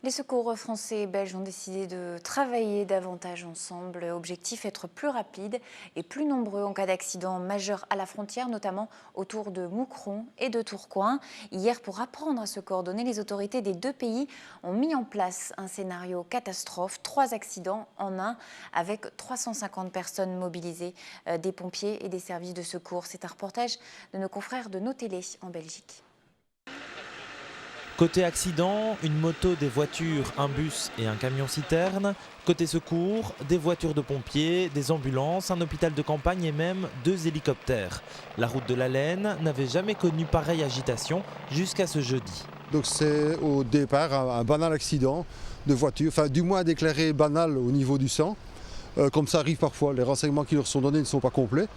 Les secours français et belges ont décidé de travailler davantage ensemble. Objectif, être plus rapide et plus nombreux en cas d'accident majeur à la frontière, notamment autour de Moucron et de Tourcoing. Hier, pour apprendre à se coordonner, les autorités des deux pays ont mis en place un scénario catastrophe. 3 accidents en un, avec 350 personnes mobilisées, des pompiers et des services de secours. C'est un reportage de nos confrères de nos télés en Belgique. Côté accident, une moto, des voitures, un bus et un camion-citerne. Côté secours, des voitures de pompiers, des ambulances, un hôpital de campagne et même 2 hélicoptères. La route de la Laine n'avait jamais connu pareille agitation jusqu'à ce jeudi. Donc c'est au départ un banal accident de voiture, enfin du moins déclaré banal au niveau du sang. Comme ça arrive parfois, les renseignements qui leur sont donnés ne sont pas complets.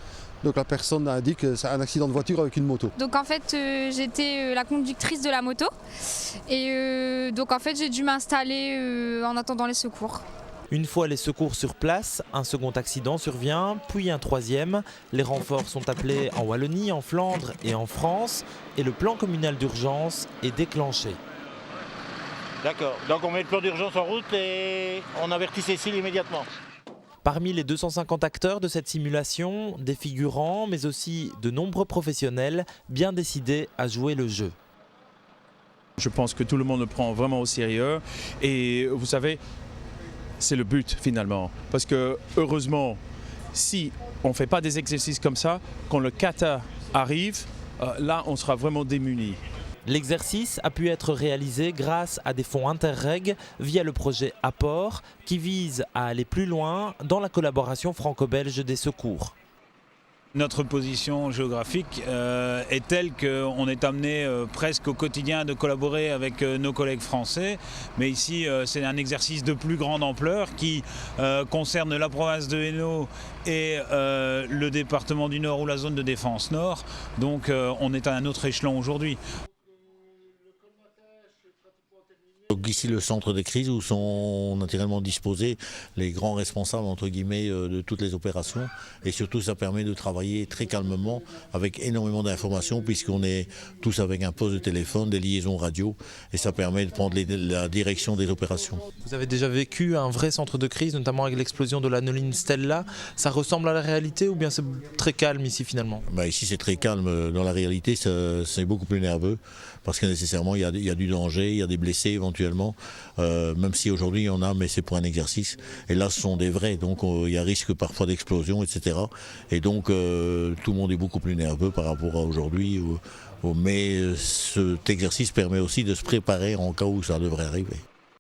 Donc la personne indique que c'est un accident de voiture avec une moto. Donc en fait j'étais la conductrice de la moto et donc en fait j'ai dû m'installer en attendant les secours. Une fois les secours sur place, un second accident survient, puis un troisième. Les renforts sont appelés en Wallonie, en Flandre et en France et le plan communal d'urgence est déclenché. D'accord, donc on met le plan d'urgence en route et on avertit Cécile immédiatement. Parmi les 250 acteurs de cette simulation, des figurants, mais aussi de nombreux professionnels bien décidés à jouer le jeu. Je pense que tout le monde le prend vraiment au sérieux et vous savez, c'est le but finalement. Parce que heureusement, si on ne fait pas des exercices comme ça, quand le kata arrive, là on sera vraiment démunis. L'exercice a pu être réalisé grâce à des fonds Interreg via le projet Apport qui vise à aller plus loin dans la collaboration franco-belge des secours. Notre position géographique est telle qu'on est amené presque au quotidien de collaborer avec nos collègues français. Mais ici, c'est un exercice de plus grande ampleur qui concerne la province de Hainaut et le département du Nord ou la zone de défense Nord. Donc on est à un autre échelon aujourd'hui. Donc ici le centre de crise où sont naturellement disposés les grands responsables entre guillemets de toutes les opérations et surtout ça permet de travailler très calmement avec énormément d'informations puisqu'on est tous avec un poste de téléphone, des liaisons radio et ça permet de prendre la direction des opérations. Vous avez déjà vécu un vrai centre de crise, notamment avec l'explosion de l'anoline Stella. Ça ressemble à la réalité ou bien c'est très calme ici finalement? Ici c'est très calme, dans la réalité c'est beaucoup plus nerveux parce que nécessairement il y a du danger, il y a des blessés éventuellement, même si aujourd'hui il y en a mais c'est pour un exercice et là ce sont des vrais donc il y a risque parfois d'explosion etc. Et donc tout le monde est beaucoup plus nerveux par rapport à aujourd'hui mais cet exercice permet aussi de se préparer en cas où ça devrait arriver.